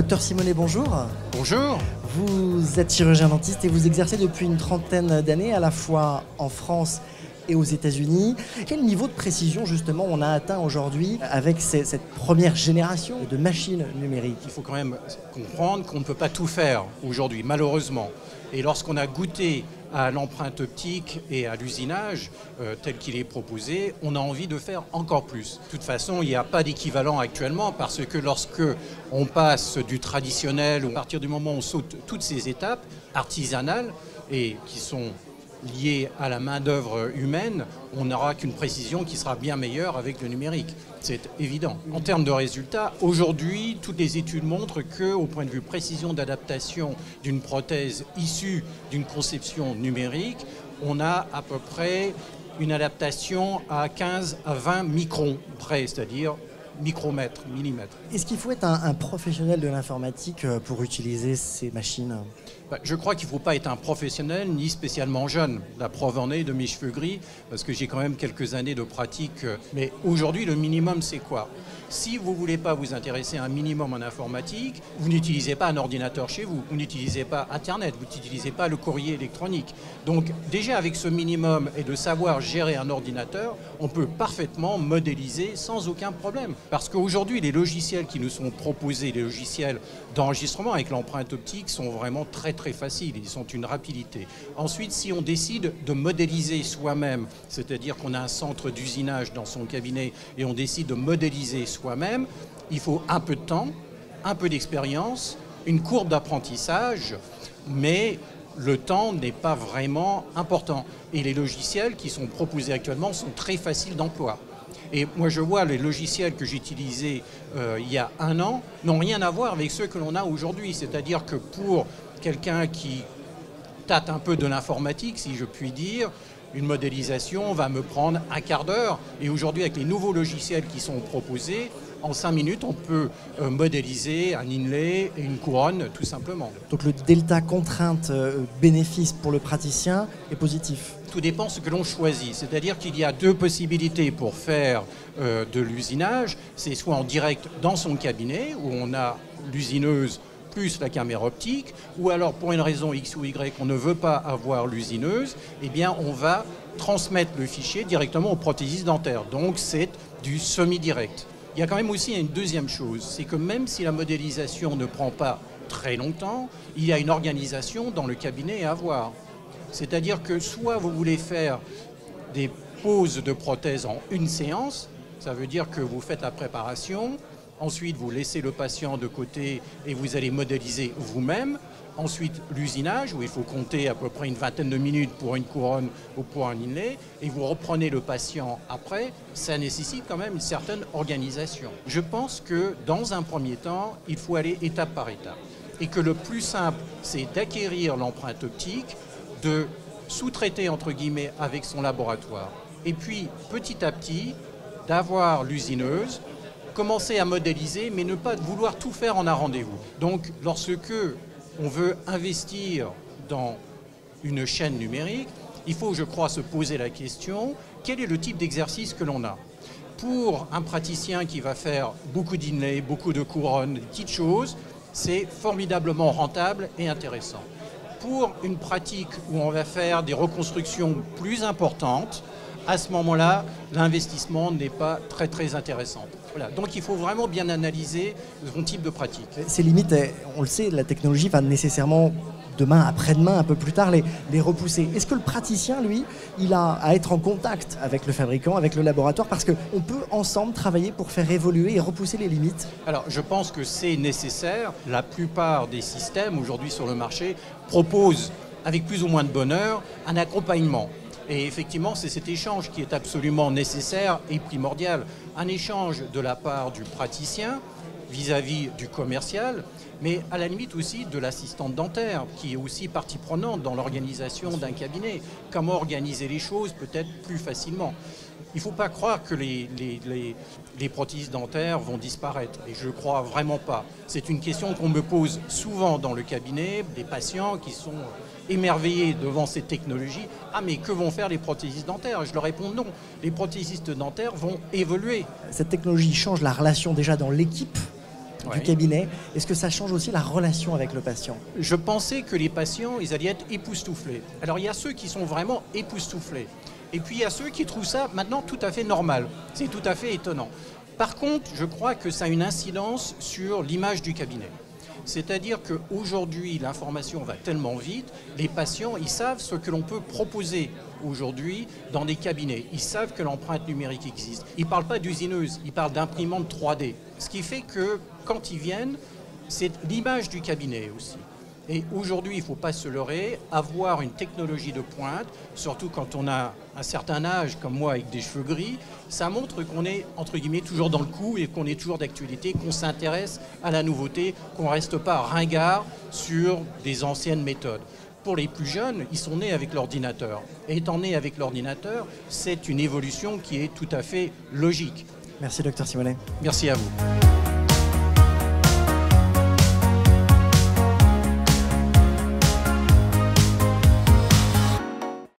Docteur Simonet, bonjour. Bonjour. Vous êtes chirurgien dentiste et vous exercez depuis une trentaine d'années à la fois en France et aux États-Unis. Quel niveau de précision justement on a atteint aujourd'hui avec cette première génération de machines numériques? Il faut quand même comprendre qu'on ne peut pas tout faire aujourd'hui, malheureusement. Et lorsqu'on a goûté à l'empreinte optique et à l'usinage tel qu'il est proposé, on a envie de faire encore plus. De toute façon, il n'y a pas d'équivalent actuellement parce que lorsque on passe du traditionnel, ou à partir du moment où on saute toutes ces étapes artisanales et qui sont liées à la main-d'œuvre humaine, on n'aura qu'une précision qui sera bien meilleure avec le numérique. C'est évident. En termes de résultats, aujourd'hui, toutes les études montrent qu'au point de vue précision d'adaptation d'une prothèse issue d'une conception numérique, on a à peu près une adaptation à 15 à 20 microns près, c'est-à-dire micromètres, millimètres. Est-ce qu'il faut être un professionnel de l'informatique pour utiliser ces machines? Je crois qu'il ne faut pas être un professionnel ni spécialement jeune. La preuve en est de mes cheveux gris, parce que j'ai quand même quelques années de pratique. Mais aujourd'hui, le minimum, c'est quoi? Si vous ne voulez pas vous intéresser à un minimum en informatique, vous n'utilisez pas un ordinateur chez vous, vous n'utilisez pas Internet, vous n'utilisez pas le courrier électronique. Donc déjà avec ce minimum et de savoir gérer un ordinateur, on peut parfaitement modéliser sans aucun problème. Parce qu'aujourd'hui, les logiciels qui nous sont proposés, les logiciels d'enregistrement avec l'empreinte optique sont vraiment très faciles, ils sont une rapidité. Ensuite, si on décide de modéliser soi-même, c'est-à-dire qu'on a un centre d'usinage dans son cabinet et on décide de modéliser soi-même, il faut un peu de temps, un peu d'expérience, une courbe d'apprentissage, mais le temps n'est pas vraiment important. Et les logiciels qui sont proposés actuellement sont très faciles d'emploi. Et moi, je vois les logiciels que j'utilisais il y a un an n'ont rien à voir avec ceux que l'on a aujourd'hui. C'est-à-dire que pour quelqu'un qui tâte un peu de l'informatique, si je puis dire, une modélisation va me prendre un quart d'heure. Et aujourd'hui, avec les nouveaux logiciels qui sont proposés, en 5 minutes, on peut modéliser un inlay et une couronne, tout simplement. Donc le delta contrainte-bénéfice pour le praticien est positif? Tout dépend de ce que l'on choisit. C'est-à-dire qu'il y a deux possibilités pour faire de l'usinage. C'est soit en direct dans son cabinet, où on a l'usineuse plus la caméra optique, ou alors pour une raison X ou Y, on ne veut pas avoir l'usineuse, eh bien on va transmettre le fichier directement au prothésiste dentaire. Donc c'est du semi-direct. Il y a quand même aussi une deuxième chose, c'est que même si la modélisation ne prend pas très longtemps, il y a une organisation dans le cabinet à avoir. C'est-à-dire que soit vous voulez faire des poses de prothèses en une séance, ça veut dire que vous faites la préparation, ensuite vous laissez le patient de côté et vous allez modéliser vous-même. Ensuite l'usinage, où il faut compter à peu près une vingtaine de minutes pour une couronne ou pour un inlay, et vous reprenez le patient après. Ça nécessite quand même une certaine organisation. Je pense que dans un premier temps, il faut aller étape par étape. Et que le plus simple, c'est d'acquérir l'empreinte optique, de sous-traiter entre guillemets avec son laboratoire. Et puis petit à petit, d'avoir l'usineuse, commencer à modéliser, mais ne pas vouloir tout faire en un rendez-vous. Donc lorsque on veut investir dans une chaîne numérique, il faut, je crois, se poser la question, quel est le type d'exercice que l'on a? Pour un praticien qui va faire beaucoup d'inlays, beaucoup de couronnes, des petites choses, c'est formidablement rentable et intéressant. Pour une pratique où on va faire des reconstructions plus importantes, à ce moment-là, l'investissement n'est pas très intéressant. Voilà. Donc il faut vraiment bien analyser son type de pratique. Ces limites, on le sait, la technologie va nécessairement, demain, après-demain, un peu plus tard, les repousser. Est-ce que le praticien, lui, il a à être en contact avec le fabricant, avec le laboratoire, parce qu'on peut ensemble travailler pour faire évoluer et repousser les limites? Alors je pense que c'est nécessaire. La plupart des systèmes aujourd'hui sur le marché proposent, avec plus ou moins de bonheur, un accompagnement. Et effectivement, c'est cet échange qui est absolument nécessaire et primordial. Un échange de la part du praticien vis-à-vis du commercial, mais à la limite aussi de l'assistante dentaire, qui est aussi partie prenante dans l'organisation d'un cabinet. Comment organiser les choses peut-être plus facilement. Il ne faut pas croire que les prothésistes dentaires vont disparaître, et je ne crois vraiment pas. C'est une question qu'on me pose souvent dans le cabinet, des patients qui sont émerveillés devant ces technologies. Ah, mais que vont faire les prothésistes dentaires? Je leur réponds non. Les prothésistes dentaires vont évoluer. Cette technologie change la relation déjà dans l'équipe Ouais. du cabinet. Est-ce que ça change aussi la relation avec le patient? Je pensais que les patients, ils allaient être époustouflés. Alors il y a ceux qui sont vraiment époustouflés. Et puis il y a ceux qui trouvent ça maintenant tout à fait normal. C'est tout à fait étonnant. Par contre, je crois que ça a une incidence sur l'image du cabinet. C'est-à-dire qu'aujourd'hui, l'information va tellement vite, les patients, ils savent ce que l'on peut proposer aujourd'hui dans des cabinets. Ils savent que l'empreinte numérique existe. Ils ne parlent pas d'usineuse, ils parlent d'imprimante 3D. Ce qui fait que quand ils viennent, c'est l'image du cabinet aussi. Et aujourd'hui, il ne faut pas se leurrer, avoir une technologie de pointe, surtout quand on a un certain âge, comme moi, avec des cheveux gris, ça montre qu'on est, entre guillemets, toujours dans le coup et qu'on est toujours d'actualité, qu'on s'intéresse à la nouveauté, qu'on ne reste pas ringard sur des anciennes méthodes. Pour les plus jeunes, ils sont nés avec l'ordinateur. Et étant nés avec l'ordinateur, c'est une évolution qui est tout à fait logique. Merci, Dr Simonet. Merci à vous.